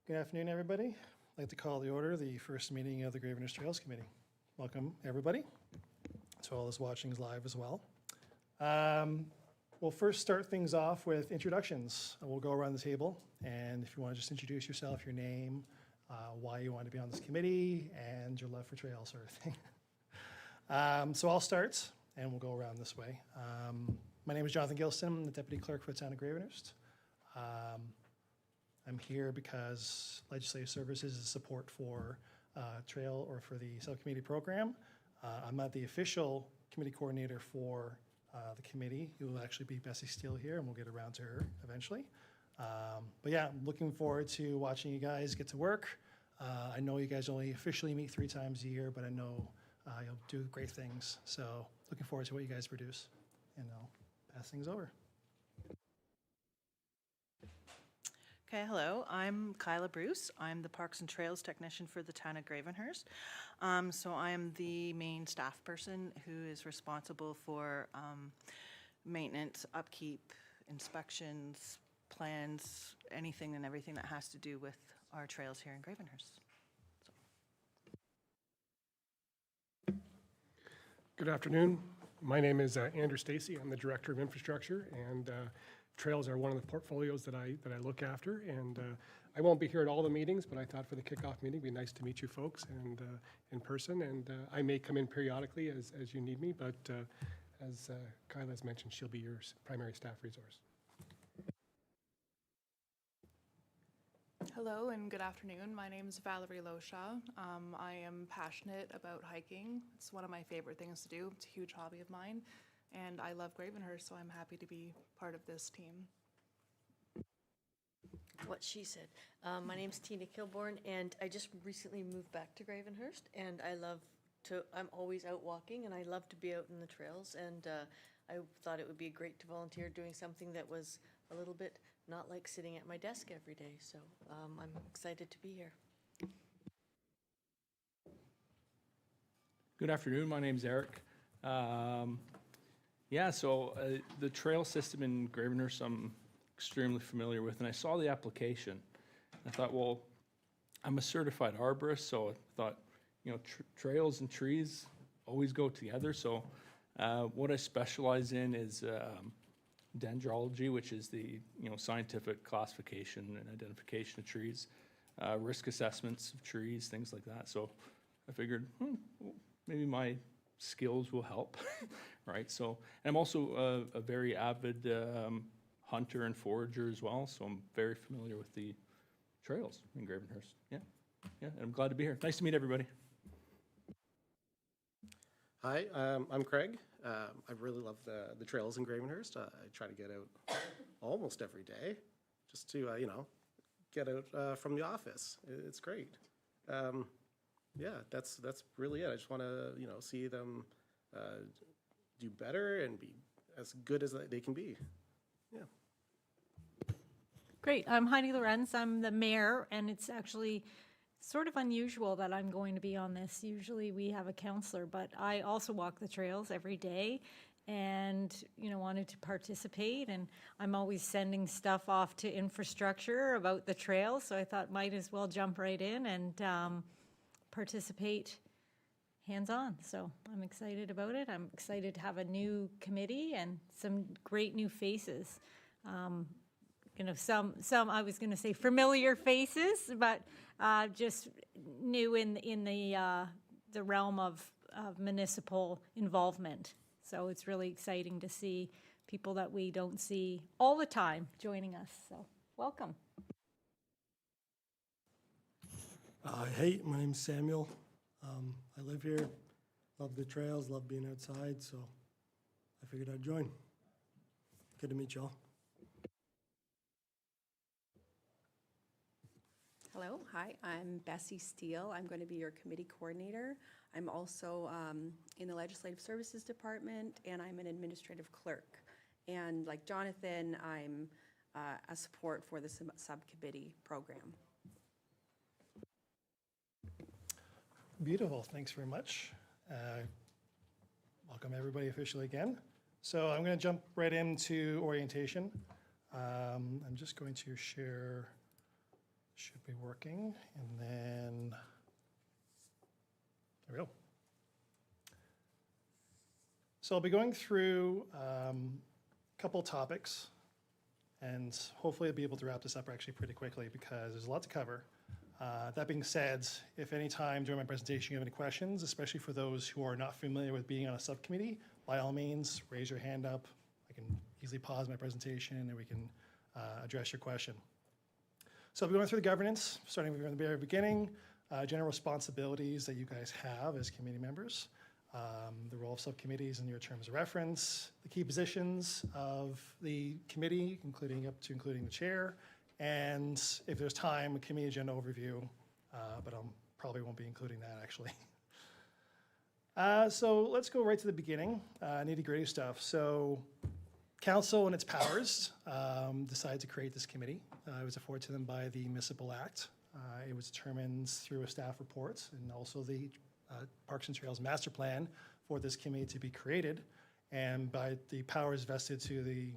Good afternoon, everybody. I'd like to call the order the first meeting of the Gravenhurst Trails Committee. Welcome, everybody, to all those watching live as well. We'll first start things off with introductions. We'll go around the table, and if you want to just introduce yourself, your name, why you want to be on this committee, and your love for trails sort of thing. So I'll start, and we'll go around this way. My name is Jonathan Gilston. I'm the Deputy Clerk for the Town of Gravenhurst. I'm here because Legislative Services is support for trail or for the subcommittee program. I'm not the official committee coordinator for the committee. It will actually be Bessie Steele here, and we'll get around to her eventually. But yeah, I'm looking forward to watching you guys get to work. I know you guys only officially meet 3 times a year, but I know you'll do great things. So looking forward to what you guys produce, and I'll pass things over. Okay, hello, I'm Kyla Bruce. I'm the Parks and Trails Technician for the Town of Gravenhurst. So I am the main staff person who is responsible for maintenance, upkeep, inspections, plans, anything and everything that has to do with our trails here in Gravenhurst. Good afternoon. My name is Andrew Stacy. I'm the Director of Infrastructure, and trails are one of the portfolios that I look after. And I won't be here at all the meetings, but I thought for the kickoff meeting, it'd be nice to meet you folks and in person. And I may come in periodically as you need me, but as Kyla has mentioned, she'll be your primary staff resource. Hello and good afternoon. My name is Valerie Loshaw. I am passionate about hiking. It's one of my favorite things to do. It's a huge hobby of mine, and I love Gravenhurst, so I'm happy to be part of this team. What she said. My name's Tina Kilborn, and I just recently moved back to Gravenhurst, and I'm always out walking, and I love to be out in the trails, and I thought it would be great to volunteer doing something that was a little bit not like sitting at my desk every day, so I'm excited to be here. Good afternoon, my name's Eric. The trail system in Gravenhurst I'm extremely familiar with, and I saw the application. I thought, well, I'm a certified arborist, so I thought, trails and trees always go together. So what I specialize in is dendrology, which is the scientific classification and identification of trees, risk assessments of trees, things like that. So I figured maybe my skills will help, right? So, and I'm also a very avid hunter and forager as well, so I'm very familiar with the trails in Gravenhurst. Yeah, and I'm glad to be here. Nice to meet everybody. Hi, I'm Craig. I really love the trails in Gravenhurst. I try to get out almost every day just to, get out from the office. It's great. That's really it. I just want to, see them do better and be as good as they can be. Yeah. Great. I'm Heidi Lorenz. I'm the mayor, and it's actually sort of unusual that I'm going to be on this. Usually we have a counselor, but I also walk the trails every day and, wanted to participate. And I'm always sending stuff off to infrastructure about the trails, so I thought might as well jump right in and participate hands-on. So I'm excited about it. I'm excited to have a new committee and some great new faces. Some I was going to say familiar faces, but just new in the realm of municipal involvement. So it's really exciting to see people that we don't see all the time joining us. So welcome. Hey, my name's Samuel. I live here, love the trails, love being outside, so I figured I'd join. Good to meet y'all. Hello, hi, I'm Bessie Steele. I'm going to be your committee coordinator. I'm also in the Legislative Services Department, and I'm an administrative clerk. And like Jonathan, I'm a support for the subcommittee program. Beautiful. Thanks very much. Welcome everybody officially again. So I'm going to jump right into orientation. I'm just going to share Should be working, and then, there we go. So I'll be going through a couple topics, and hopefully I'll be able to wrap this up actually pretty quickly because there's a lot to cover. That being said, if any time during my presentation you have any questions, especially for those who are not familiar with being on a subcommittee, by all means, raise your hand up. I can easily pause my presentation and we can address your question. So I'll be going through the governance, starting from the very beginning, general responsibilities that you guys have as committee members, the role of subcommittees in your terms of reference, the key positions of the committee, including the chair, and if there's time, a committee agenda overview, but I probably won't be including that actually. So let's go right to the beginning, nitty-gritty stuff. So council and its powers decided to create this committee. It was afforded to them by the Municipal Act. It was determined through a staff report and also the Parks and Trails Master Plan for this committee to be created, and by the powers vested to the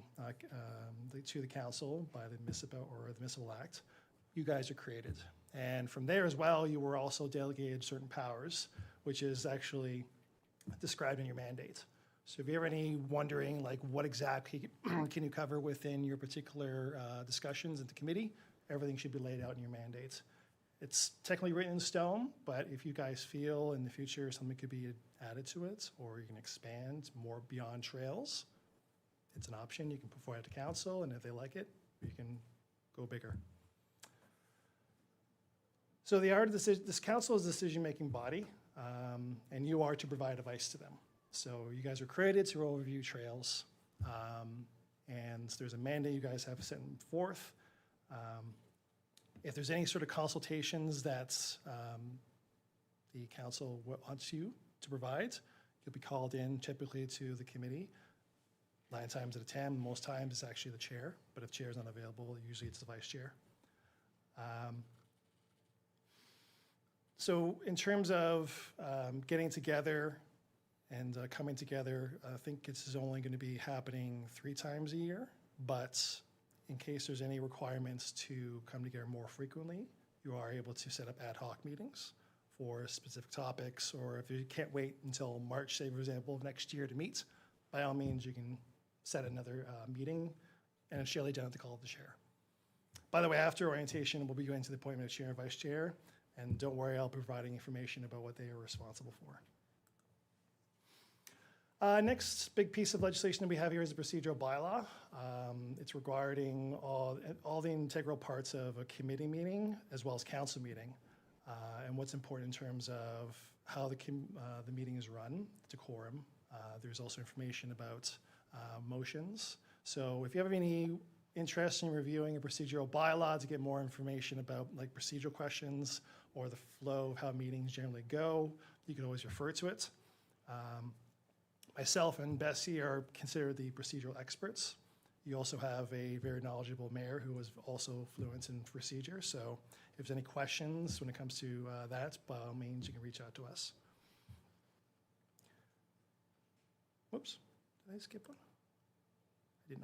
council by the Municipal Act, you guys are created. And from there as well, you were also delegated certain powers, which is actually described in your mandate. So if you have any wondering, like what exactly can you cover within your particular discussions at the committee, everything should be laid out in your mandate. It's technically written in stone, but if you guys feel in the future something could be added to it, or you can expand more beyond trails, it's an option. You can put forward to council, and if they like it, you can go bigger. So this council is a decision-making body, and you are to provide advice to them. So you guys are created to overview trails, and there's a mandate you guys have set forth. If there's any sort of consultations that the council wants you to provide, you'll be called in typically to the committee 9 times out of 10. Most times it's actually the chair, but if chair is not available, usually it's the vice chair. So in terms of getting together and coming together, I think it's only going to be happening 3 times a year, but in case there's any requirements to come together more frequently, you are able to set up ad hoc meetings for specific topics, or if you can't wait until March, say, for example, of next year to meet, by all means, you can set another meeting, and it's surely done at the call of the chair. By the way, after orientation, we'll be going to the appointment of chair and vice chair, and don't worry, I'll be providing information about what they are responsible for. Next big piece of legislation that we have here is the procedural bylaw. It's regarding all the integral parts of a committee meeting as well as council meeting, and what's important in terms of how the meeting is run, decorum. There's also information about motions. So if you have any interest in reviewing a procedural bylaw to get more information about like procedural questions or the flow of how meetings generally go, you can always refer to it. Myself and Bessie are considered the procedural experts. You also have a very knowledgeable mayor who is also fluent in procedure. So if there's any questions when it comes to that, by all means, you can reach out to us. Whoops, did I skip one? I did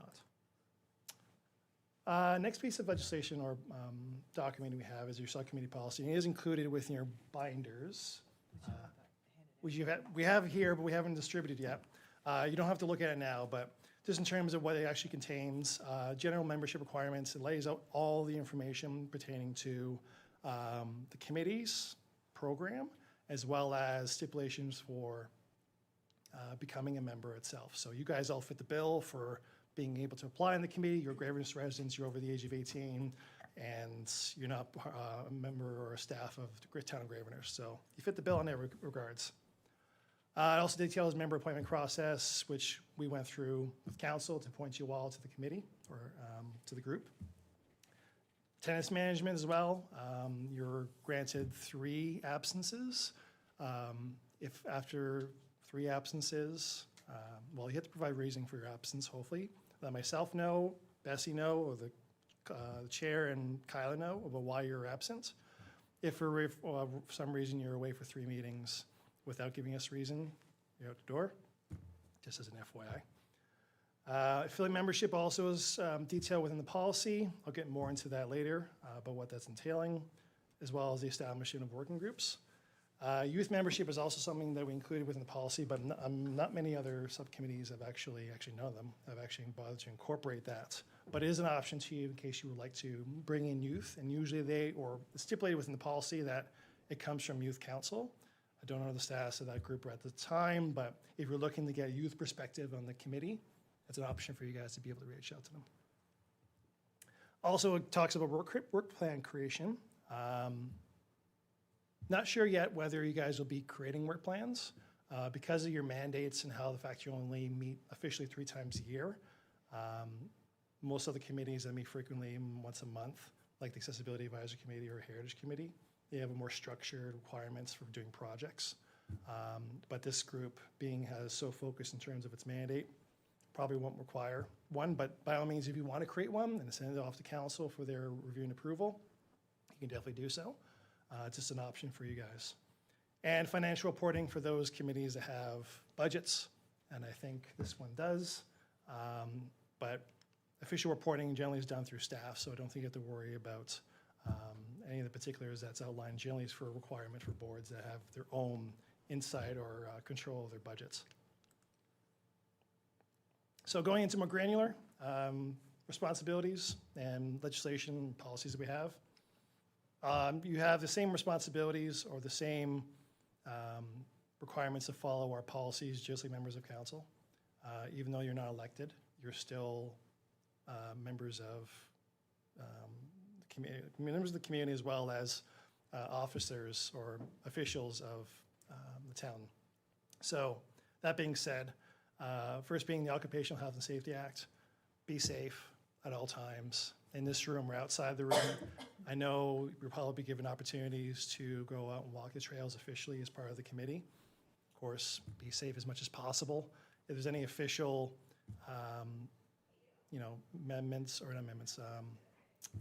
not. Next piece of legislation or document we have is your subcommittee policy. And it is included within your binders. Which we have here, but we haven't distributed yet. You don't have to look at it now, but just in terms of what it actually contains, general membership requirements, it lays out all the information pertaining to the committee's program, as well as stipulations for becoming a member itself. So you guys all fit the bill for being able to apply in the committee. You're Gravenhurst residents, you're over the age of 18, and you're not a member or a staff of the town of Gravenhurst. So you fit the bill in every regards. It also details member appointment process, which we went through with council to appoint you all to the committee or to the group. Attendance management as well. You're granted 3 absences. If after 3 absences, well, you have to provide reason for your absence, hopefully. Let myself know, Bessie know, or the chair and Kyla know about why you're absent. If for some reason you're away for 3 meetings without giving us reason, you're out the door, just as an Affiliate membership also is detailed within the policy. I'll get more into that later, about what that's entailing, as well as the establishment of working groups. Youth membership is also something that we included within the policy, but not many other subcommittees have actually none of them have actually bothered to incorporate that. But it is an option to you in case you would like to bring in youth, and usually it's stipulated within the policy that it comes from youth council. I don't know the status of that group at the time, but if you're looking to get a youth perspective on the committee, it's an option for you guys to be able to reach out to them. Also, it talks about work plan creation. Not sure yet whether you guys will be creating work plans because of your mandates and how the fact you only meet officially 3 times a year. Most of the committees that meet frequently once a month, like the Accessibility Advisory Committee or Heritage Committee, they have a more structured requirements for doing projects. But this group, being as so focused in terms of its mandate, probably won't require one. But by all means, if you want to create one and send it off to council for their review and approval, you can definitely do so. It's just an option for you guys. And financial reporting for those committees that have budgets, and I think this one does. But official reporting generally is done through staff, so I don't think you have to worry about any of the particulars that's outlined. Generally is for a requirement for boards that have their own insight or control of their budgets. So going into more granular responsibilities and legislation and policies that we have. You have the same responsibilities or the same requirements to follow our policies, just like members of council. Even though you're not elected, you're still members of the community as well as officers or officials of the town. So that being said, first being the Occupational Health and Safety Act, be safe at all times. In this room or outside the room, I know you'll probably be given opportunities to go out and walk the trails officially as part of the committee. Of course, be safe as much as possible. If there's any official,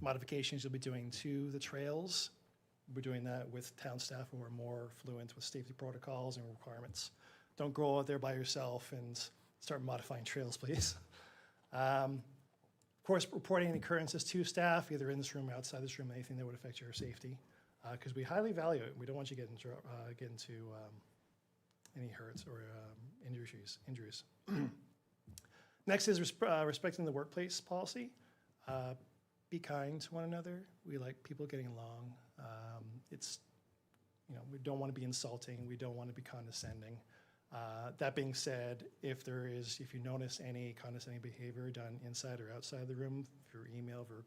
modifications you'll be doing to the trails, we're doing that with town staff who are more fluent with safety protocols and requirements. Don't go out there by yourself and start modifying trails, please. Of course, reporting any occurrences to staff, either in this room or outside this room, anything that would affect your safety, because we highly value it. We don't want you to get into any hurts or injuries. Next is respecting the workplace policy. Be kind to one another. We like people getting along. We don't want to be insulting. We don't want to be condescending. That being said, if you notice any condescending behavior done inside or outside the room through email or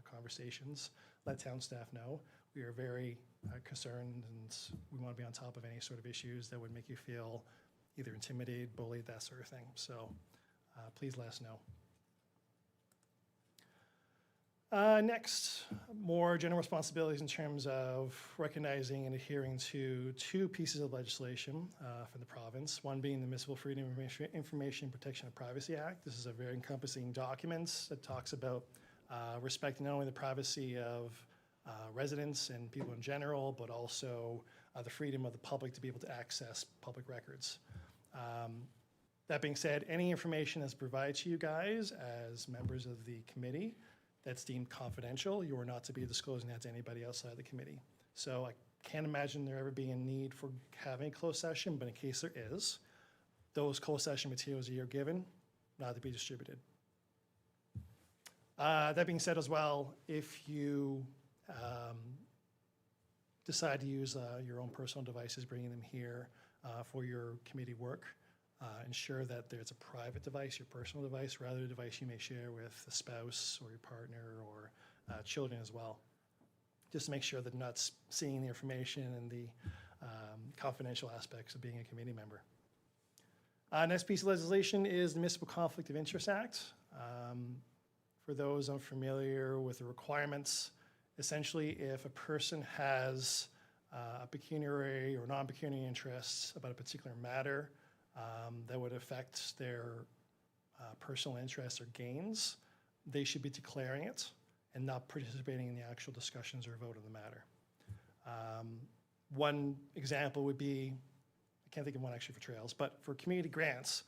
conversations, let town staff know. We are very concerned, and we want to be on top of any sort of issues that would make you feel either intimidated, bullied, that sort of thing. So please let us know. Next, more general responsibilities in terms of recognizing and adhering to 2 pieces of legislation from the province, one being the Municipal Freedom of Information Protection and Privacy Act. This is a very encompassing document that talks about respecting not only the privacy of residents and people in general, but also the freedom of the public to be able to access public records. That being said, any information that's provided to you guys as members of the committee that's deemed confidential, you are not to be disclosing that to anybody outside the committee. So I can't imagine there ever being a need for having a closed session, but in case there is, those closed session materials that you're given, not to be distributed. That being said as well, if you decide to use your own personal devices, bringing them here for your committee work, ensure that it's a private device, your personal device, rather than a device you may share with a spouse or your partner or children as well. Just to make sure that you're not seeing the information and the confidential aspects of being a committee member. Next piece of legislation is the Municipal Conflict of Interest Act. For those unfamiliar with the requirements, essentially if a person has a pecuniary or non-pecuniary interests about a particular matter, that would affect their personal interests or gains, they should be declaring it and not participating in the actual discussions or vote on the matter. One example would be, I can't think of one actually for trails, but for community grants,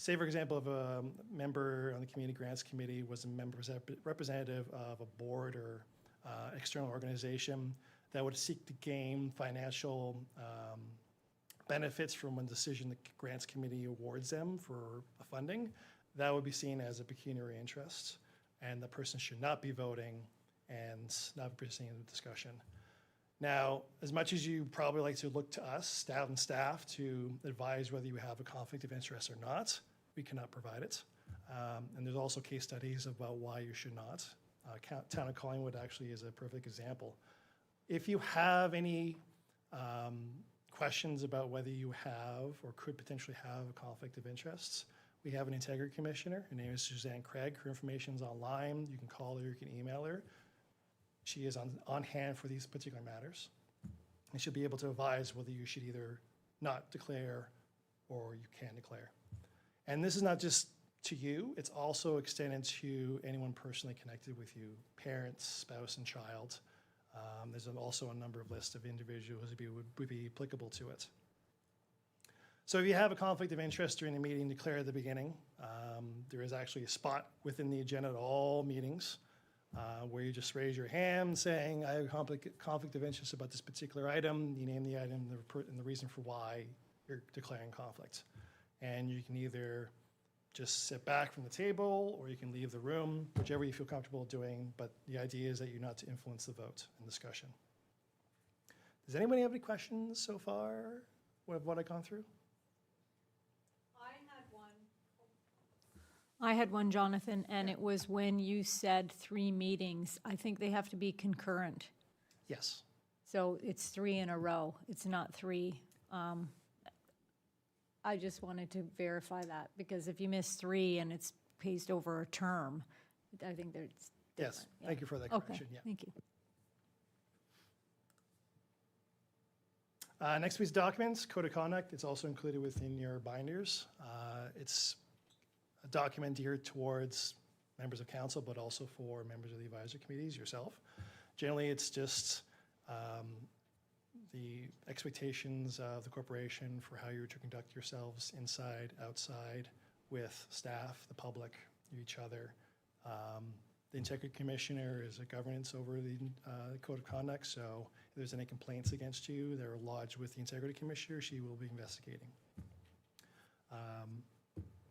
say, for example, if a member on the Community Grants Committee was a member representative of a board or external organization that would seek to gain financial benefits from one decision the Grants Committee awards them for funding, that would be seen as a pecuniary interest, and the person should not be voting and not be participating in the discussion. Now, as much as you probably like to look to us, staff, to advise whether you have a conflict of interest or not, we cannot provide it. And there's also case studies about why you should not. Town of Collingwood actually is a perfect example. If you have any questions about whether you have or could potentially have a conflict of interests, we have an integrity commissioner. Her name is Suzanne Craig. Her information's online. You can call her, you can email her. She is on hand for these particular matters. And she'll be able to advise whether you should either not declare or you can declare. And this is not just to you, it's also extended to anyone personally connected with you, parents, spouse, and child. There's also a number of lists of individuals who would be applicable to it. So if you have a conflict of interest during the meeting, declare at the beginning. There is actually a spot within the agenda at all meetings where you just raise your hand saying, I have a conflict of interest about this particular item. You name the item and the reason for why you're declaring conflict. And you can either just sit back from the table or you can leave the room, whichever you feel comfortable doing. But the idea is that you're not to influence the vote and discussion. Does anybody have any questions so far with what I've gone through? I had one, Jonathan, and it was when you said 3 meetings. I think they have to be concurrent. Yes. So it's 3 in a row. It's not 3. I just wanted to verify that, because if you miss 3 and it's paced over a term, I think there's different. Yes, Yeah. thank you for that Okay, correction. Yeah. thank you. Next week's documents, code of conduct. It's also included within your binders. It's a document geared towards members of council, but also for members of the advisory committees, yourself. Generally, it's just the expectations of the corporation for how you're to conduct yourselves inside, outside, with staff, the public, each other. The integrity commissioner is a governance over the code of conduct, so if there's any complaints against you that are lodged with the integrity commissioner, she will be investigating.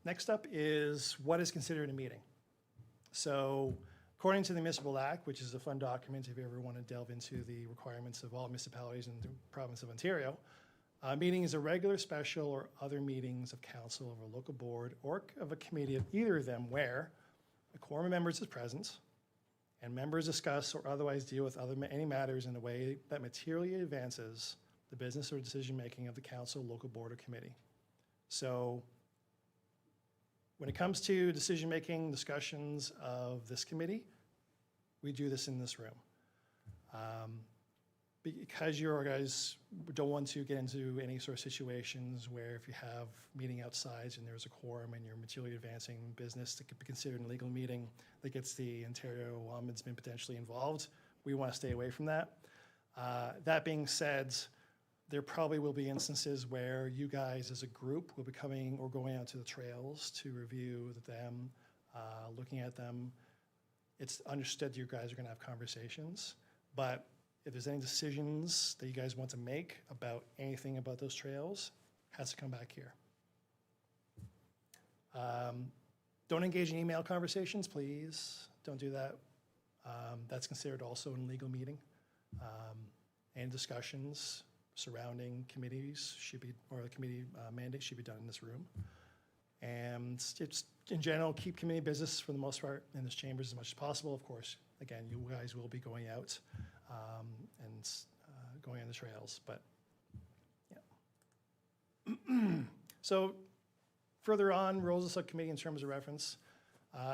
Next up is what is considered a meeting. So according to the Municipal Act, which is a fun document if you ever want to delve into the requirements of all municipalities in the province of Ontario, a meeting is a regular, special, or other meetings of council of a local board or of a committee of either of them where a quorum of members is present and members discuss or otherwise deal with any matters in a way that materially advances the business or decision-making of the council, local board, or committee. So when it comes to decision-making discussions of this committee, we do this in this room. Because you guys don't want to get into any sort of situations where if you have meeting outside and there's a quorum and you're materially advancing business that could be considered a legal meeting that gets the Ontario Ombudsman potentially involved, we want to stay away from that. That being said, there probably will be instances where you guys as a group will be coming or going out to the trails to review them, looking at them. It's understood you guys are going to have conversations, but if there's any decisions that you guys want to make about anything about those trails, it has to come back here. Don't engage in email conversations, please. Don't do that. That's considered also an illegal meeting. And discussions surrounding committees should be, or the committee mandates should be done in this room. And it's, in general, keep committee business for the most part in this chambers as much as possible. Of course, again, you guys will be going out and going on the trails, but yeah. So further on, roles of subcommittee in terms of reference.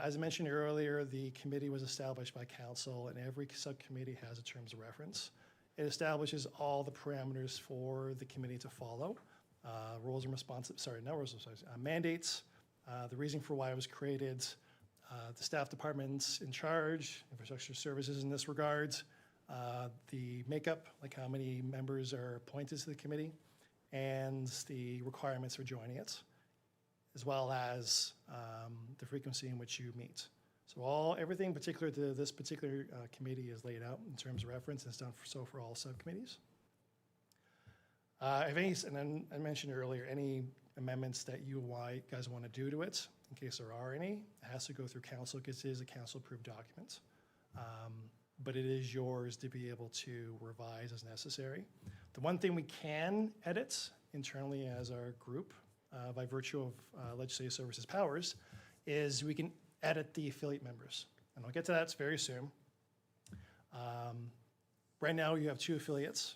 As I mentioned earlier, the committee was established by council and every subcommittee has a terms of reference. It establishes all the parameters for the committee to follow. Roles and mandates, the reason for why it was created, the staff departments in charge, infrastructure services in this regard, the makeup, like how many members are appointed to the committee, and the requirements for joining it. as well as the frequency in which you meet. So everything particular to this particular committee is laid out in terms of reference, and it's done for all subcommittees. If any, and then I mentioned earlier, any amendments that you guys want to do to it, in case there are any, it has to go through council because it is a council-approved document. But it is yours to be able to revise as necessary. The one thing we can edit internally as our group, by virtue of legislative services powers, is we can edit the affiliate members. And I'll get to that very soon. Right now, you have 2 affiliates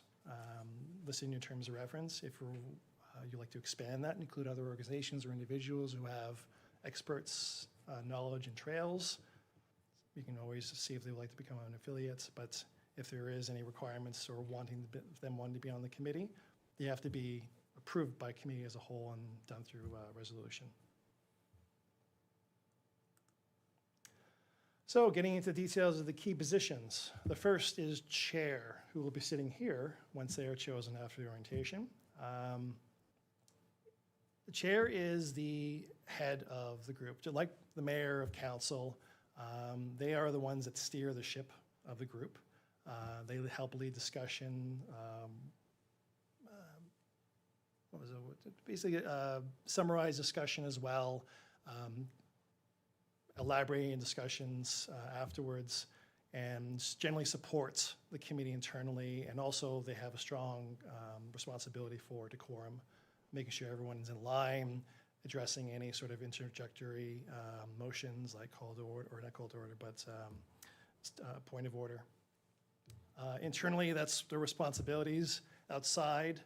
listed in your terms of reference. If you'd like to expand that and include other organizations or individuals who have experts' knowledge in trails, you can always see if they would like to become an affiliate. But if there is any requirements or wanting to be on the committee, they have to be approved by committee as a whole and done through resolution. So getting into details of the key positions. The first is chair, who will be sitting here once they are chosen after the orientation. The chair is the head of the group. Like the mayor of council, they are the ones that steer the ship of the group. They help lead discussion. Basically, summarize discussion as well. Elaborating discussions afterwards, and generally supports the committee internally, and also they have a strong responsibility for decorum, making sure everyone's in line, addressing any sort of interjectory motions like call to order, or not call to order, but point of order. Internally, that's their responsibilities. Outside,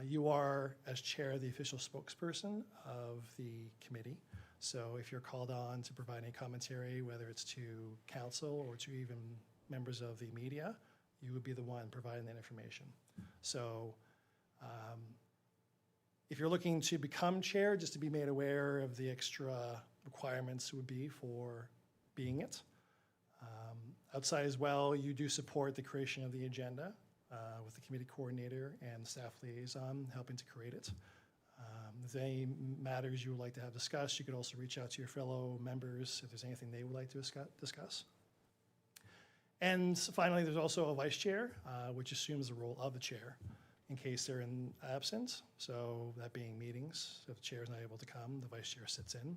you are, as chair, the official spokesperson of the committee. So if you're called on to provide any commentary, whether it's to council or to even members of the media, you would be the one providing that information. So if you're looking to become chair, just to be made aware of the extra requirements would be for being it. Outside as well, you do support the creation of the agenda with the committee coordinator and staff liaison helping to create it. If there are any matters you would like to have discussed, you could also reach out to your fellow members if there's anything they would like to discuss. And finally, there's also a vice chair, which assumes the role of the chair in case they're in absence. So that being meetings, if the chair is not able to come, the vice chair sits in.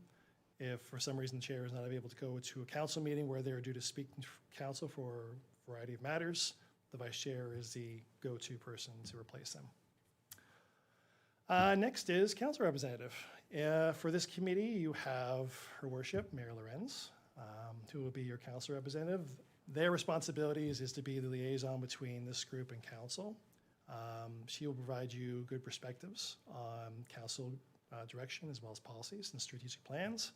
If for some reason the chair is not able to go to a council meeting where they're due to speak to council for a variety of matters, the vice chair is the go-to person to replace them. Next is council representative. For this committee, you have Her Worship, Mayor Lorenz, who will be your council representative. Their responsibilities is to be the liaison between this group and council. She will provide you good perspectives on council direction as well as policies and strategic plans.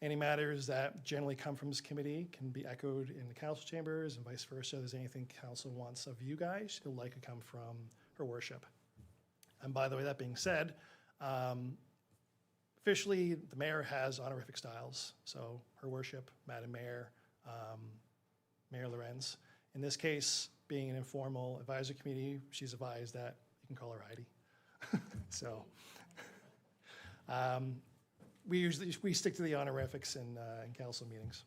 Any matters that generally come from this committee can be echoed in the council chambers and vice versa. If there's anything council wants of you guys, it'll likely come from Her Worship. And by the way, that being said, officially the mayor has honorific styles. So Her Worship, Madam Mayor, Mayor Lorenz. In this case, being an informal advisory committee, she's advised that you can call her Heidi. So we stick to the honorifics in council meetings.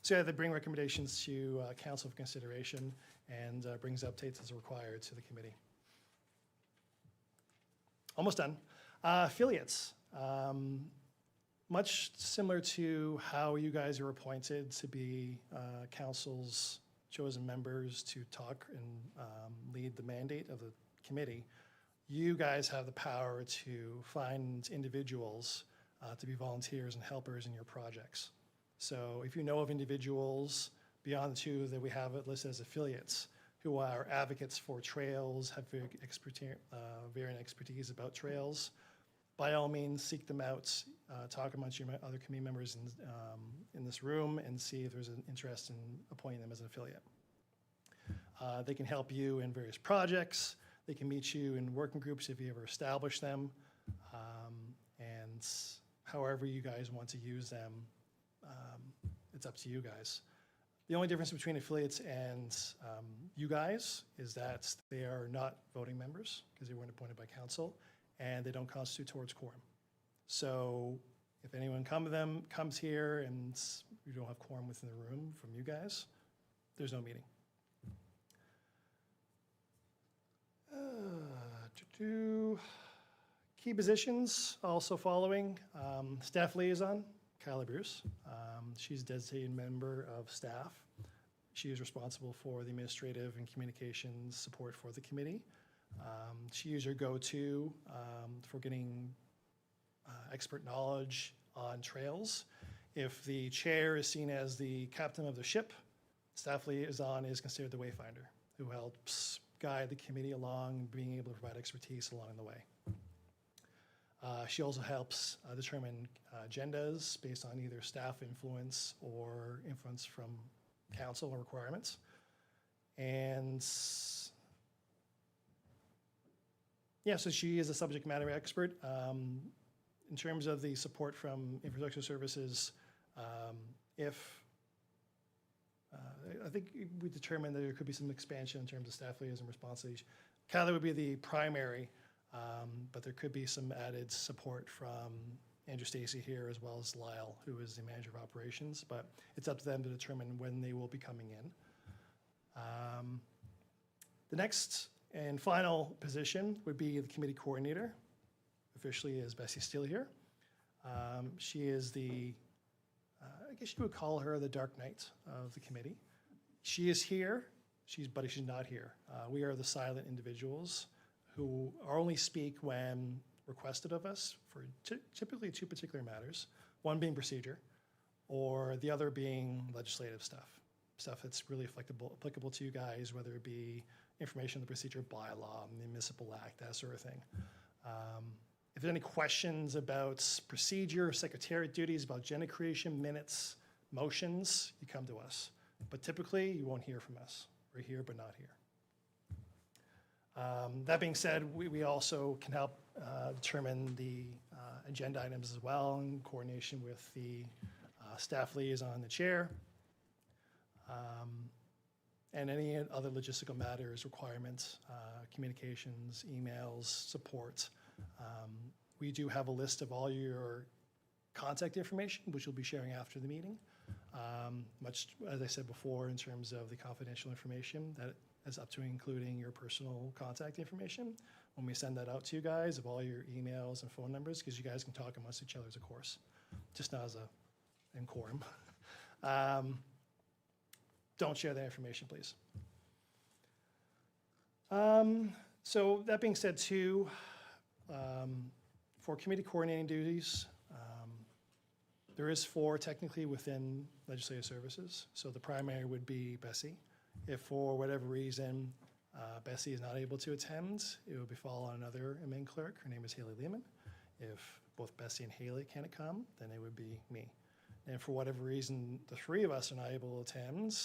So yeah, they bring recommendations to council for consideration and brings updates as required to the committee. Almost done. Affiliates. Much similar to how you guys are appointed to be council's chosen members to talk and lead the mandate of the committee, you guys have the power to find individuals to be volunteers and helpers in your projects. So if you know of individuals beyond the 2 that we have listed as affiliates who are advocates for trails, have varying expertise about trails, by all means, seek them out, talk amongst your other committee members in this room and see if there's an interest in appointing them as an affiliate. They can help you in various projects. They can meet you in working groups if you ever establish them. And however you guys want to use them, it's up to you guys. The only difference between affiliates and you guys is that they are not voting members because they weren't appointed by council, and they don't constitute towards quorum. So if anyone comes here and we don't have quorum within the room from you guys, there's no meeting. Key positions also following. Staff liaison, Kyla Bruce. She's a designated member of staff. She is responsible for the administrative and communications support for the committee. She is your go-to for getting expert knowledge on trails. If the chair is seen as the captain of the ship, staff liaison is considered the wayfinder, who helps guide the committee along, being able to provide expertise along the way. She also helps determine agendas based on either staff influence or influence from council or requirements. And yeah, so she is a subject matter expert. In terms of the support from infrastructure services, I think we determined that there could be some expansion in terms of staff liaison responsibilities. Kyla would be the primary, but there could be some added support from Andrew Stacy here, as well as Lyle, who is the manager of operations, but it's up to them to determine when they will be coming in. The next and final position would be the committee coordinator. Officially is Bessie Steele here. She is the, I guess you would call her the dark knight of the committee. She is here, but she's not here. We are the silent individuals who only speak when requested of us for typically two particular matters, one being procedure, or the other being legislative stuff that's really applicable to you guys, whether it be information on the procedure bylaw, municipal act, that sort of thing. If there's any questions about procedure, secretariat duties, about agenda creation, minutes, motions, you come to us. But typically, you won't hear from us. We're here, but not here. That being said, we also can help determine the agenda items as well in coordination with the staff liaison, the chair, and any other logistical matters, requirements, communications, emails, support. We do have a list of all your contact information, which we'll be sharing after the meeting. Much, as I said before, in terms of the confidential information, that is up to including your personal contact information. When we send that out to you guys, of all your emails and phone numbers, because you guys can talk amongst each other, of course, just not as a in quorum. Don't share that information, please. So that being said, too, for committee coordinating duties, there is 4 technically within legislative services. So the primary would be Bessie. If for whatever reason Bessie is not able to attend, it would fall on another admin clerk. Her name is Haley Lehman. If both Bessie and Haley can't come, then it would be me. And for whatever reason, the 3 of us are not able to attend,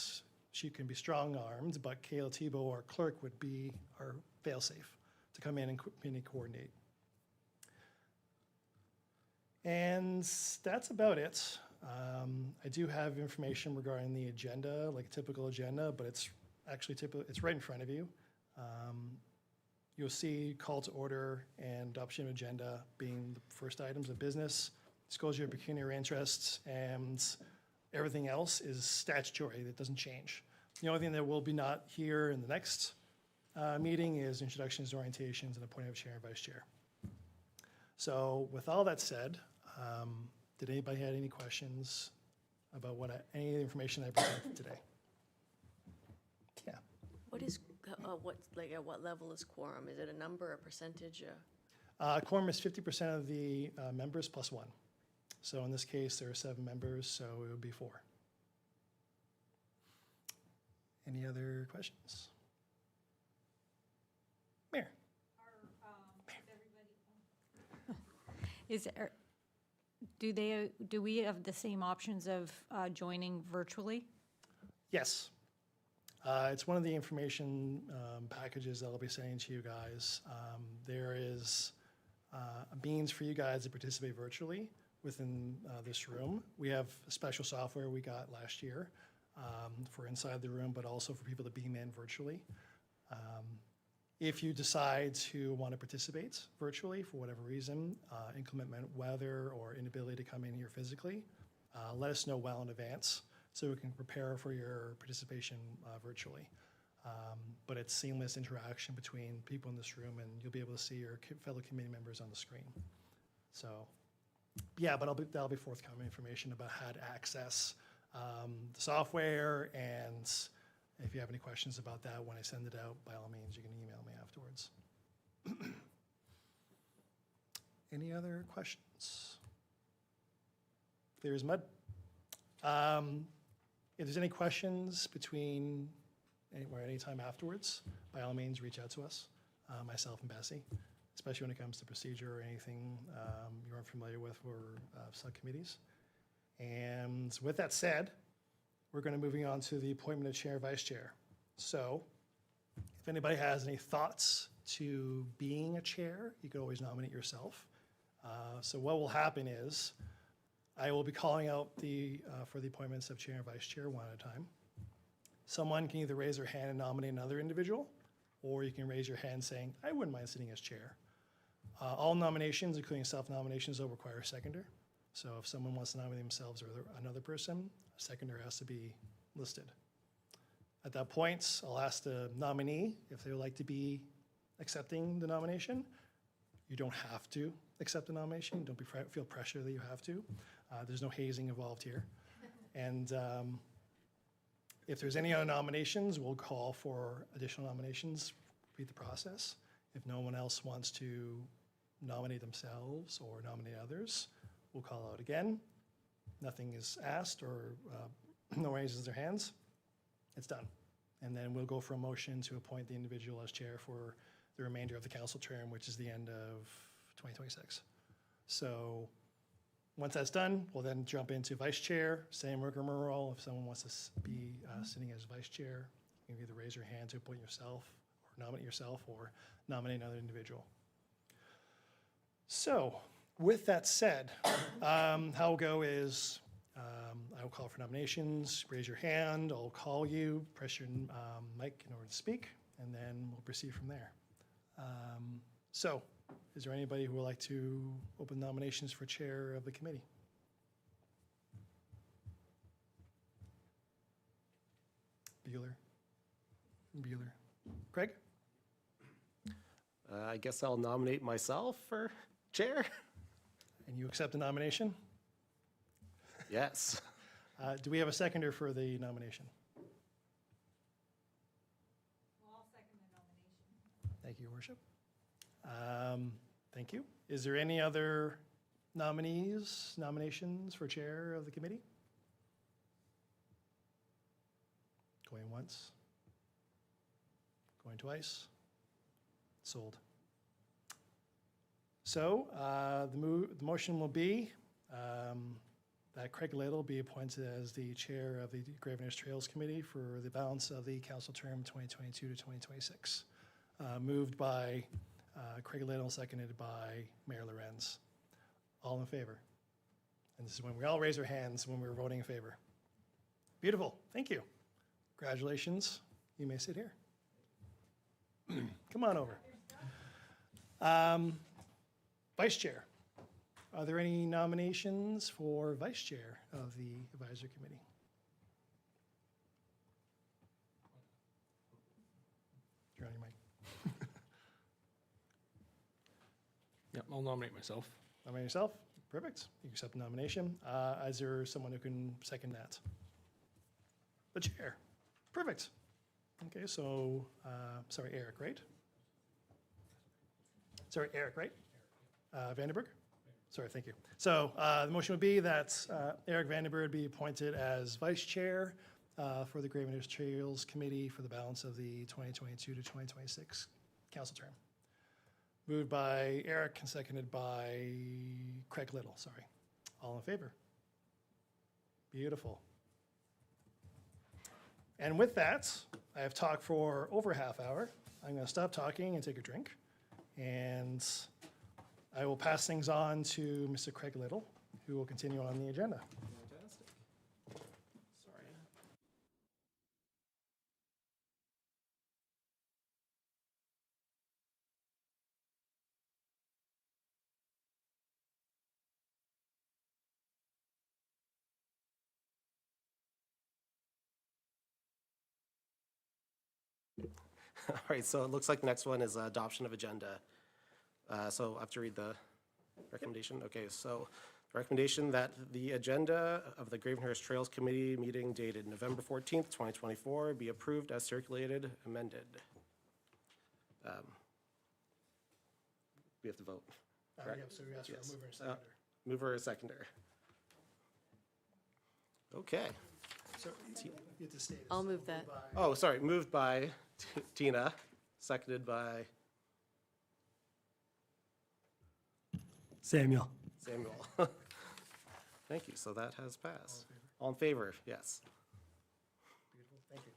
she can be strong-armed, but Kayla Tebow, our clerk, would be our fail-safe to come in and committee coordinate. And that's about it. I do have information regarding the agenda, like a typical agenda, but it's actually it's right in front of you. You'll see call to order and adoption of agenda being the first items of business, disclosure of pecuniary interests, and everything else is statutory. That doesn't change. The only thing that will be not here in the next meeting is introductions, orientations, and appointment of chair and vice chair. So with all that said, did anybody have any questions about any of the information I presented today? Yeah. What is, at what level is quorum? Is it a number, a percentage? Quorum is 50% of the members plus 1. So in this case, there are 7 members, so it would be 4. Any other questions? Mayor. Do we have the same options of joining virtually? Yes. It's one of the information packages that I'll be sending to you guys. There is a means for you guys to participate virtually within this room. We have special software we got last year for inside the room, but also for people to beam in virtually. If you decide to want to participate virtually for whatever reason, inclement weather or inability to come in here physically, let us know well in advance so we can prepare for your participation virtually. But it's seamless interaction between people in this room, and you'll be able to see your fellow committee members on the screen. So, yeah, but that'll be forthcoming information about how to access the software, and if you have any questions about that when I send it out, by all means, you can email me afterwards. Any other questions? Clear as mud. If there's any questions between anywhere, anytime afterwards, by all means, reach out to us, myself and Bessie, especially when it comes to procedure or anything you're unfamiliar with for subcommittees. And with that said, we're going to moving on to the appointment of chair and vice chair. So if anybody has any thoughts to being a chair, you can always nominate yourself. So what will happen is I will be calling out for the appointments of chair and vice chair one at a time. Someone can either raise their hand and nominate another individual, or you can raise your hand saying, I wouldn't mind sitting as chair. All nominations, including self-nominations, will require a seconder. So if someone wants to nominate themselves or another person, a seconder has to be listed. At that point, I'll ask the nominee if they would like to be accepting the nomination. You don't have to accept the nomination. Don't feel pressure that you have to. There's no hazing involved here. And if there's any other nominations, we'll call for additional nominations, repeat the process. If no one else wants to nominate themselves or nominate others, we'll call out again. Nothing is asked or no one raises their hands. It's done. And then we'll go for a motion to appoint the individual as chair for the remainder of the council term, which is the end of 2026. So once that's done, we'll then jump into vice chair, same rigmarole. If someone wants to be sitting as vice chair, you can either raise your hand to appoint yourself or nominate another individual. So with that said, how it'll go is I will call for nominations, raise your hand, I'll call you, press your mic in order to speak, and then we'll proceed from there. So is there anybody who would like to open nominations for chair of the committee? Bueller. Craig? I guess I'll nominate myself for chair. And you accept the nomination? Yes. Do we have a seconder for the nomination? I'll second the nomination. Thank you, Your Worship. Thank you. Is there any other nominations for chair of the committee? Going once? Going twice? Sold. So the motion will be that Craig Little be appointed as the chair of the Gravenhurst Trails Committee for the balance of the council term 2022 to 2026. Moved by Craig Little, seconded by Mayor Lorenz. All in favor? And this is when we all raise our hands when we're voting in favor. Beautiful. Thank you. Congratulations. You may sit here. Come on over. Vice chair. Are there any nominations for vice chair of the advisory committee? You're on your mic. Yep, I'll nominate myself. Nominate yourself? Perfect. You accept the nomination. Is there someone who can second that? The chair. Perfect. Okay, so, sorry, Eric, right? Sorry, Eric, right? Vandenberg? Sorry, thank you. So the motion would be that Eric Vandenberg be appointed as vice chair for the Gravenhurst Trails Committee for the balance of the 2022 to 2026 council term. Moved by Eric and seconded by Craig Little, sorry. All in favor? Beautiful. And with that, I have talked for over a half hour. I'm going to stop talking and take a drink. And I will pass things on to Mr. Craig Little, who will continue on the agenda. All right, so it looks like the next one is adoption of agenda. So I have to read the recommendation? Okay, so the recommendation that the agenda of the Gravenhurst Trails Committee meeting dated November 14th, 2024 be approved as circulated, amended. We have to vote. Correct? So we asked for Yes. a mover and seconder. Mover or seconder? Okay. So you have to state it. I'll So move that. by- Oh, sorry, moved by Tina, seconded by Samuel. Samuel. Thank you, so that has passed. All in favor? Yes. Beautiful, thank you.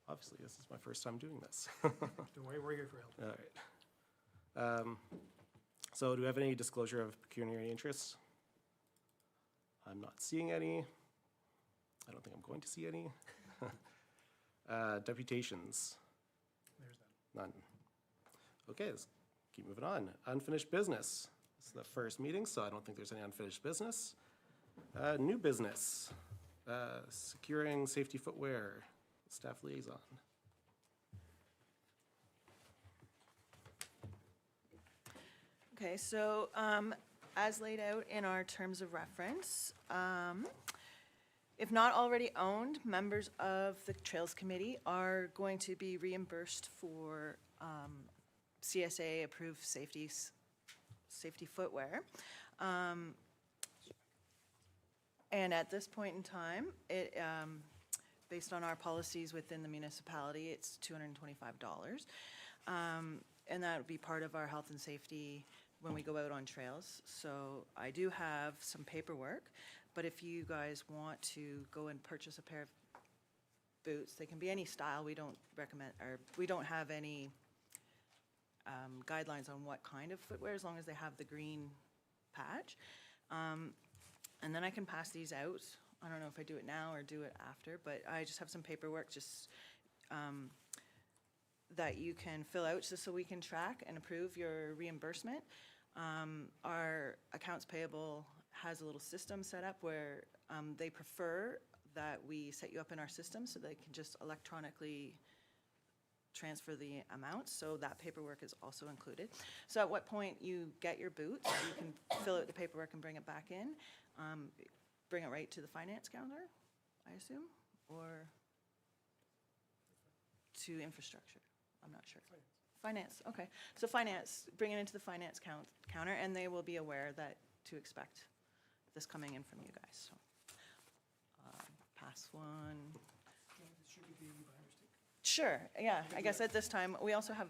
Obviously, this is my first time doing this. Don't worry, we're here for help. All right. So do we have any disclosure of pecuniary interests? I'm not seeing any. I don't think I'm going to see any. Deputations? There's none. None. Okay, let's keep moving on. Unfinished business. This is the first meeting, so I don't think there's any unfinished business. New business. Securing safety footwear. Staff liaison. Okay, so as laid out in our terms of reference, if not already owned, members of the Trails Committee are going to be reimbursed for CSA-approved safety footwear. And at this point in time, it, based on our policies within the municipality, it's $225. And that would be part of our health and safety when we go out on trails. So I do have some paperwork, but if you guys want to go and purchase a pair of boots, they can be any style. We don't recommend, or we don't have any guidelines on what kind of footwear, as long as they have the green patch. And then I can pass these out. I don't know if I do it now or do it after, but I just have some paperwork just that you can fill out just so we can track and approve your reimbursement. Our accounts payable has a little system set up where they prefer that we set you up in our system so they can just electronically transfer the amounts, so that paperwork is also included. So at what point you get your boots, you can fill out the paperwork and bring it back in. Bring it right to the finance counter, I assume, or to infrastructure? I'm not sure. Finance, okay. So finance, bring it into the finance counter, and they will be aware that to expect this coming in from you guys, so. Pass one. Sure, yeah, I guess at this time, we also have,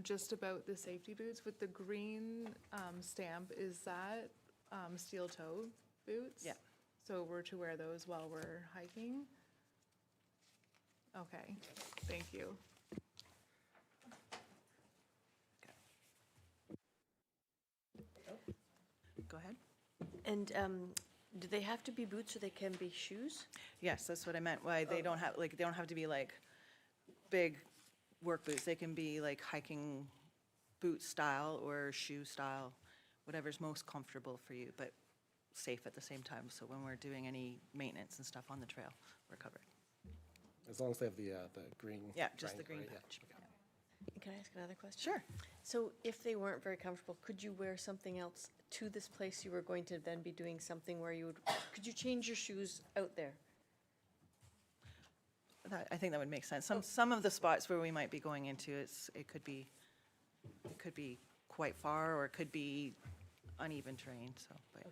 Just about the safety boots with the green stamp, is that steel toe boots? Yeah. So we're to wear those while we're hiking? Okay, thank you. go ahead. And do they have to be boots or they can be shoes? Yes, that's what I meant, why they don't have, like, they don't have to be like big work boots. They can be like hiking boot style or shoe style, whatever's most comfortable for you, but safe at the same time. So when we're doing any maintenance and stuff on the trail, we're covered. As long as they have the green. Yeah, just the green right, yeah. patch. Can I ask another question? Sure. So if they weren't very comfortable, could you wear something else to this place? You were going to then be doing something where you would, could you change your shoes out there? I think that would make sense. Some of the spots where we might be going into, it could be quite far, or it could be uneven terrain, so, but.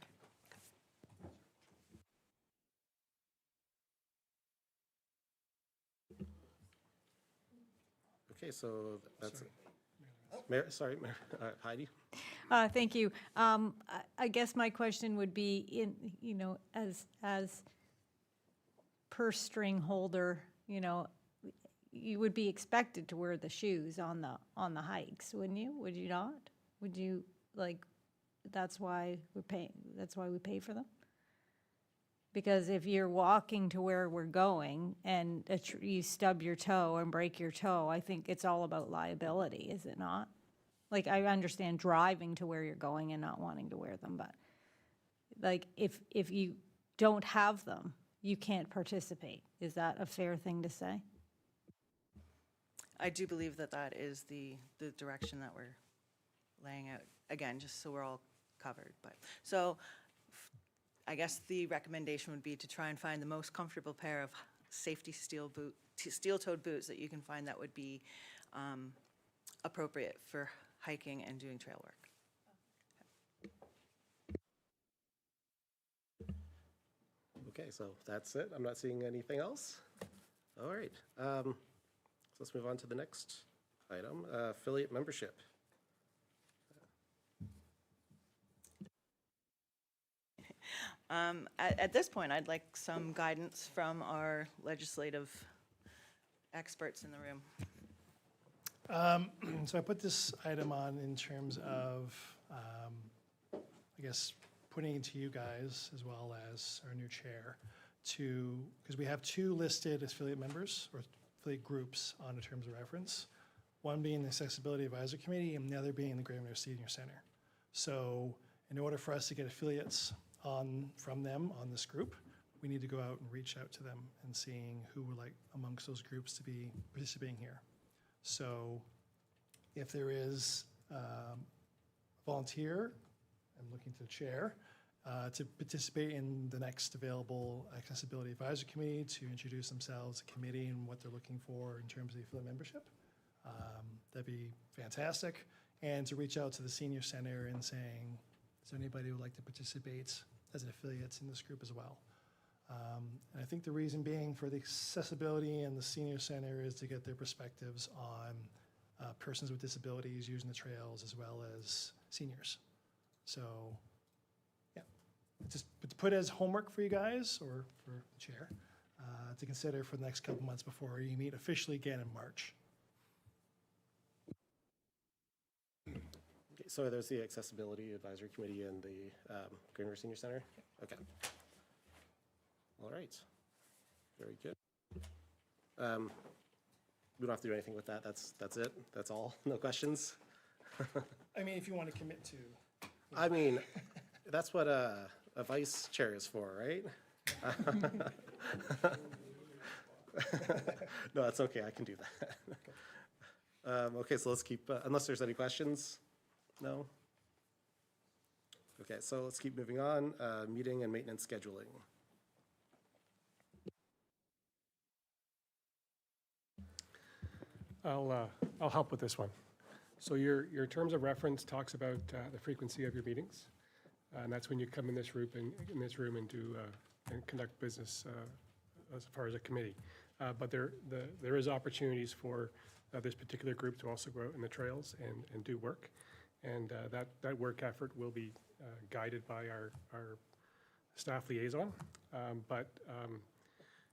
Okay, so that's it. Sorry, Mayor, Heidi? Thank you. I guess my question would be as purse string holder, you would be expected to wear the shoes on the hikes, wouldn't you? Would you not? Would you, that's why we pay for them? Because if you're walking to where we're going and you stub your toe and break your toe, I think it's all about liability, is it not? Like, I understand driving to where you're going and not wanting to wear them, but if you don't have them you can't participate. Is that a fair thing to say? I do believe that that is the direction that we're laying out, again, just so we're all covered, but, so, I guess the recommendation would be to try and find the most comfortable pair of safety steel-toed boots that you can find that would be appropriate for hiking and doing trail work. Okay, so that's it. I'm not seeing anything else. All right. So let's move on to the next item, affiliate membership. At this point, I'd like some guidance from our legislative experts in the room. So I put this item on in terms of, I guess, putting it to you guys as well as our new chair because we have 2 listed affiliate members or affiliate groups on the terms of reference, one being the Accessibility Advisory Committee and the other being the Gravenhurst Senior Center. So in order for us to get affiliates from them on this group, we need to go out and reach out to them and seeing who would like amongst those groups to be participating here. So if there is a volunteer, I'm looking to the chair, to participate in the next available Accessibility Advisory Committee to introduce themselves, the committee, and what they're looking for in terms of the affiliate membership. That'd be fantastic. And to reach out to the Senior Center and saying, is there anybody who would like to participate as an affiliate in this group as well? And I think the reason being for the accessibility and the Senior Center is to get their perspectives on persons with disabilities using the trails as well as seniors. So, yeah, just to put as homework for you guys or for the chair to consider for the next couple months before you meet officially again in March. Okay, so there's the Accessibility Advisory Committee and the Gravenhurst Senior Center? Okay. All right. Very good. We don't have to do anything with that. That's it? That's all? No questions? I mean, if you want to commit to. I mean, that's what a vice chair is for, right? No, that's okay. I can do that. Okay, so let's keep, unless there's any questions? No? Okay, so let's keep moving on. Meeting and maintenance scheduling. I'll help with this one. So your terms of reference talks about the frequency of your meetings, and that's when you come in this room and do and conduct business as far as a committee. But there is opportunities for this particular group to also go out in the trails and do work, and that work effort will be guided by our staff liaison. But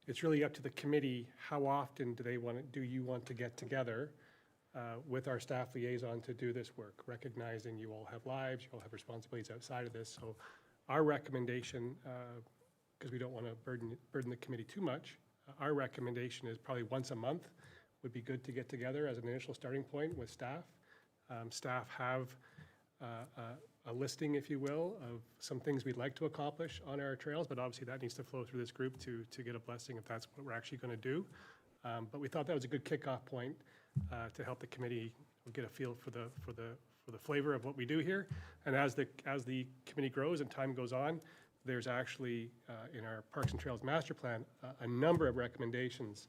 it's really up to the committee, how often do you want to get together with our staff liaison to do this work, recognizing you all have lives, you all have responsibilities outside of this. So our recommendation, because we don't want to burden the committee too much, our recommendation is probably once a month would be good to get together as an initial starting point with staff. Staff have a listing, if you will, of some things we'd like to accomplish on our trails, but obviously that needs to flow through this group to get a blessing if that's what we're actually going to do. But we thought that was a good kickoff point to help the committee get a feel for the flavor of what we do here. And as the committee grows and time goes on, there's actually in our Parks and Trails Master Plan a number of recommendations,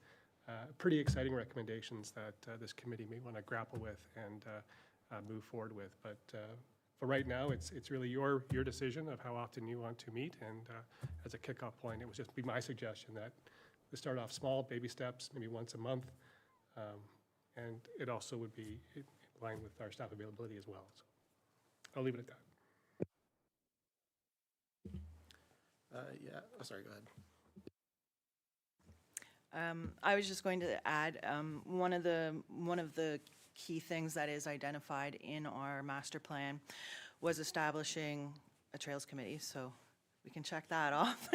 pretty exciting recommendations that this committee may want to grapple with and move forward with. But for right now, it's really your decision of how often you want to meet. And as a kickoff point, it would just be my suggestion that we start off small, baby steps, maybe once a month. And it also would be in line with our staff availability as well. So I'll leave it at that. Yeah, oh, sorry, go ahead. I was just going to add, one of the key things that is identified in our master plan was establishing a trails committee, so we can check that off.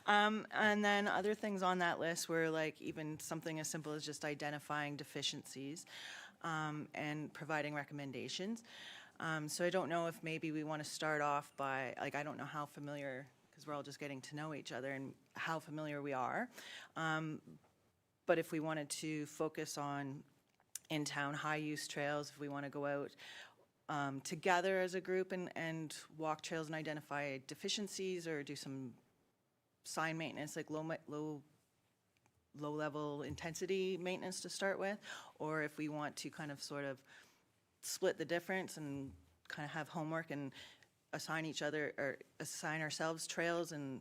And then other things on that list were like even something as simple as just identifying deficiencies and providing recommendations. So I don't know if maybe we want to start off by, like, I don't know how familiar, because we're all just getting to know each other and how familiar we are. But if we wanted to focus on in-town high-use trails, if we want to go out together as a group and walk trails and identify deficiencies or do some sign maintenance, like low-level intensity maintenance to start with, or if we want to kind of sort of split the difference and kind of have homework and assign each other or assign ourselves trails and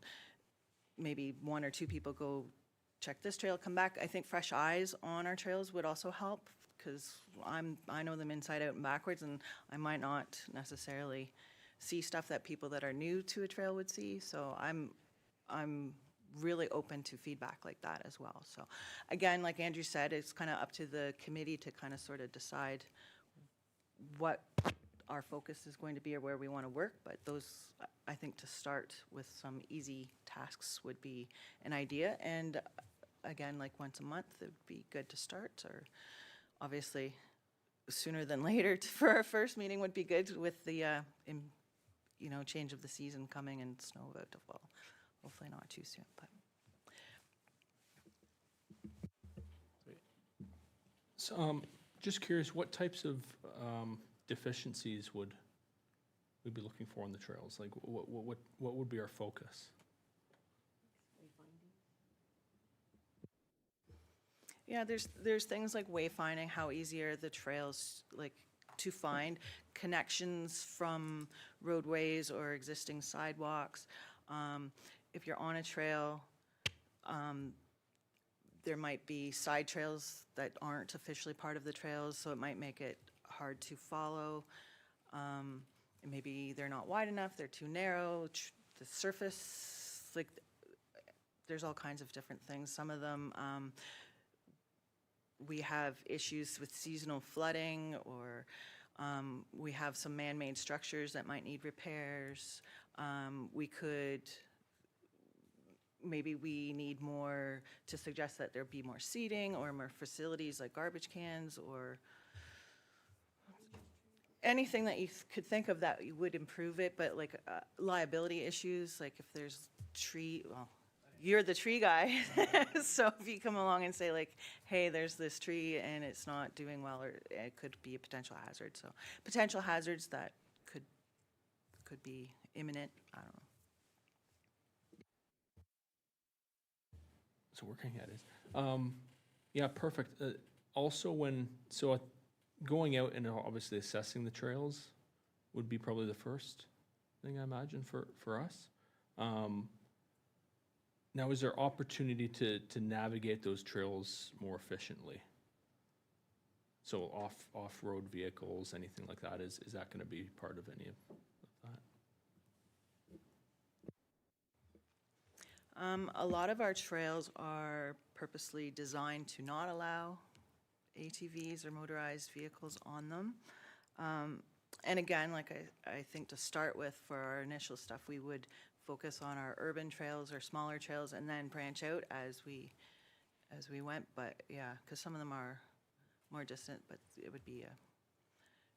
maybe one or two people go check this trail, come back. I think fresh eyes on our trails would also help because I know them inside out and backwards, and I might not necessarily see stuff that people that are new to a trail would see. So I'm really open to feedback like that as well. So again, like Andrew said, it's kind of up to the committee to kind of sort of decide what our focus is going to be or where we want to work. But those, I think, to start with some easy tasks would be an idea. And again, like once a month, it would be good to start, or obviously sooner than later for our first meeting would be good with the, change of the season coming and snow about to fall. Hopefully not too soon, but. So, just curious, what types of deficiencies would we be looking for on the trails? Like, what would be our focus? Yeah, there's things like wayfinding, how easy are the trails like to find, connections from roadways or existing sidewalks. If you're on a trail, there might be side trails that aren't officially part of the trails, so it might make it hard to follow. And maybe they're not wide enough, they're too narrow, the surface, like, there's all kinds of different things. Some of them, we have issues with seasonal flooding, or we have some man-made structures that might need repairs. Maybe we need more to suggest that there be more seating or more facilities like garbage cans or anything that you could think of that would improve it, but like liability issues, like if there's you're the tree guy. So if you come along and say like, hey, there's this tree and it's not doing well, or it could be a potential hazard. So potential hazards that could be imminent, I don't know. So working at it. Yeah, perfect. Also, going out and obviously assessing the trails would be probably the first thing I imagine for us. Now, is there opportunity to navigate those trails more efficiently? So off-road vehicles, anything like that, is that going to be part of any of that? A lot of our trails are purposely designed to not allow ATVs or motorized vehicles on them. And again, like I think to start with, for our initial stuff, we would focus on our urban trails or smaller trails and then branch out as we went. But yeah, because some of them are more distant, but it would be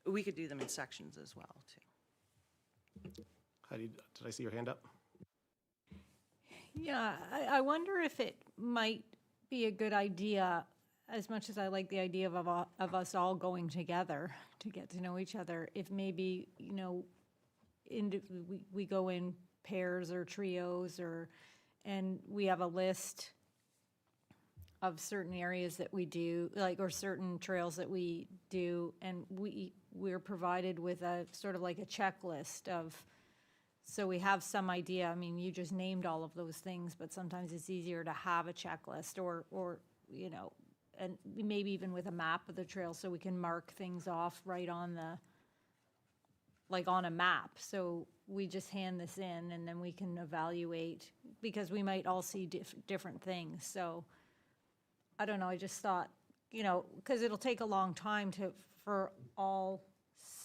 we could do them in sections as well too. Heidi, did I see your hand up? Yeah, I wonder if it might be a good idea, as much as I like the idea of us all going together to get to know each other, if maybe, we go in pairs or trios, and we have a list of certain areas that we do, like, or certain trails that we do, and we're provided with a sort of like a checklist of, so we have some idea. I mean, you just named all of those things, but sometimes it's easier to have a checklist or and maybe even with a map of the trail, so we can mark things off right on on a map. So we just hand this in and then we can evaluate, because we might all see different things. So I don't know, I just thought, because it'll take a long time for all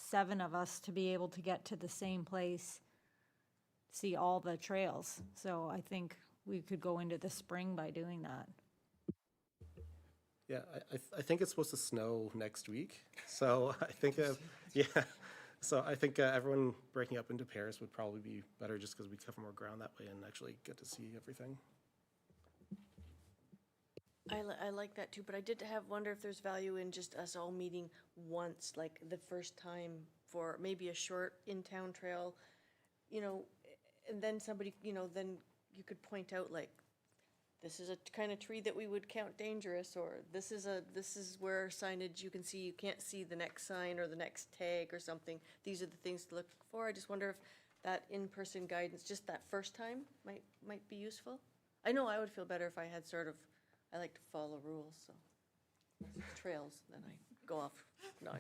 7 of us to be able to get to the same place, see all the trails. So I think we could go into the spring by doing that. Yeah, I think it's supposed to snow next week, so I think, So I think everyone breaking up into pairs would probably be better just because we cover more ground that way and actually get to see everything. I like that too, but I did wonder if there's value in just us all meeting once, like the first time for maybe a short in-town trail, you know, and then somebody, you know, then you could point out like, this is a kind of tree that we would count dangerous, or this is where signage you can see, you can't see the next sign or the next tag or something. These are the things to look for. I just wonder if that in-person guidance, just that first time, might be useful. I know I would feel better if I had sort of, I like to follow rules, so trails, then I go off. No,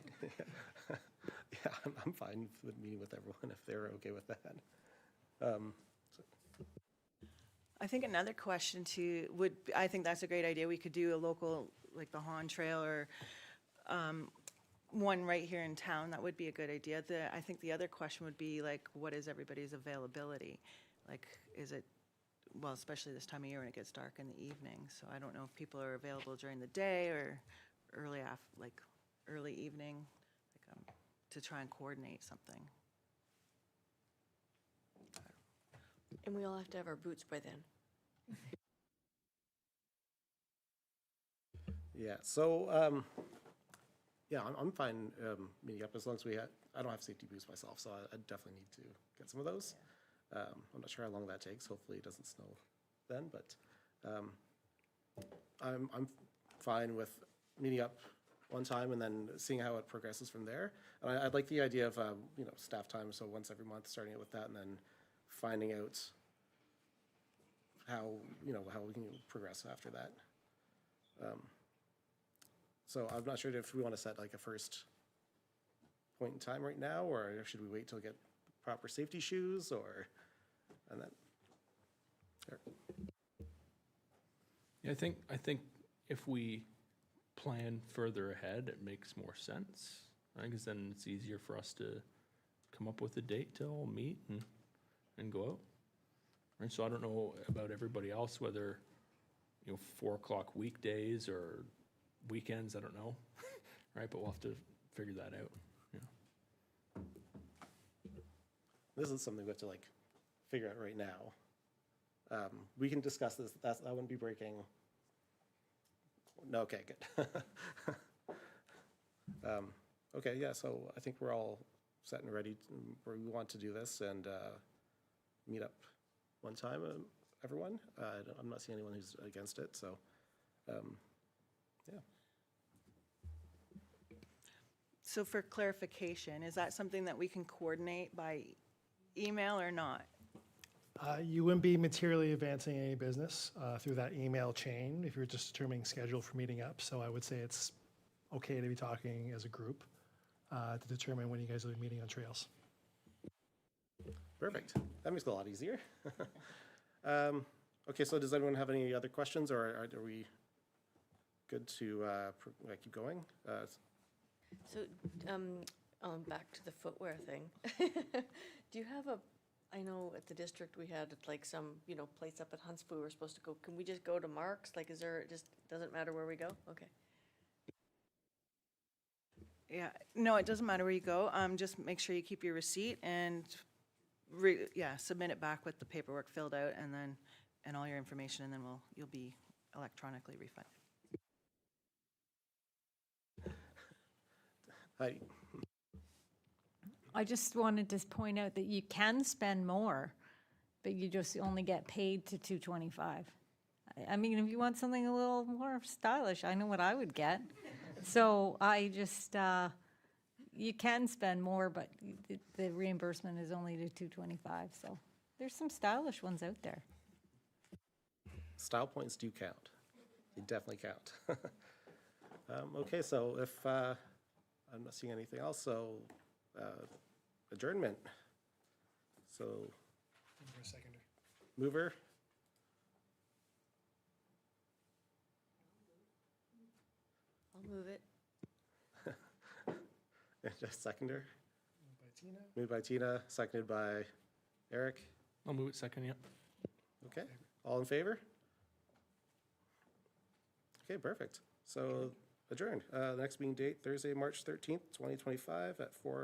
Yeah, I'm fine with meeting with everyone if they're okay with that. I think another question too I think that's a great idea. We could do a local, like the Han Trail or one right here in town. That would be a good idea. I think the other question would be like, what is everybody's availability? Like, is it, well, especially this time of year when it gets dark in the evening. So I don't know if people are available during the day or early evening, like, to try and coordinate something. and we all have to have our boots by then. Yeah, so, yeah, I'm fine meeting up as long as I don't have safety boots myself, so I definitely need to get some of those. I'm not sure how long that takes. Hopefully it doesn't snow then, but I'm fine with meeting up one time and then seeing how it progresses from there. And I'd like the idea of, you know, staff time, so once every month, starting it with that, and then finding out how we can progress after that. So I'm not sure if we want to set like a first point in time right now, or should we wait till we get proper safety shoes, and then. Sure. Yeah, I think if we plan further ahead, it makes more sense. I think 'cause then it's easier for us to come up with a date to all meet and go out. Right, so I don't know about everybody else, whether, you know, 4 o'clock weekdays or weekends, I don't know. Right, but we'll have to figure that out. Yeah. This is something we have to like figure out right now. We can discuss this. That wouldn't be breaking. No, okay, good. Okay, yeah. So I think we're all set and ready. We want to do this and meet up one time, everyone. I'm not seeing anyone who's against it. So, yeah. So for clarification, is that something that we can coordinate by email or not? You wouldn't be materially advancing any business through that email chain if you're just determining schedule for meeting up. So I would say it's okay to be talking as a group to determine when you guys will be meeting on trails. Perfect. That makes it a lot easier. Okay, so does anyone have any other questions, or are we good to keep going? So, back to the footwear thing. Do you have I know at the district we had like some, you know, place up at Huntsville we were supposed to go. Can we just go to Mark's? Like, doesn't matter where we go? Okay. Yeah, no, it doesn't matter where you go. Just make sure you keep your receipt and, submit it back with the paperwork filled out and all your information, and then you'll be electronically refunded. Heidi? I just wanted to point out that you can spend more, but you just only get paid to $225. I mean, if you want something a little more stylish, I know what I would get. So I just, you can spend more, but the reimbursement is only to $225. So there's some stylish ones out there. Style points do count. They definitely count. Okay, so if I'm not seeing anything else, so adjournment. So For a seconder. mover, I'll move it. and just seconder. By Tina. Moved by Tina, seconded by Eric. I'll move it second, yeah. Okay, all in favor? Okay, perfect. So adjourned. Next meeting date, Thursday, March 13th, 2025 at 4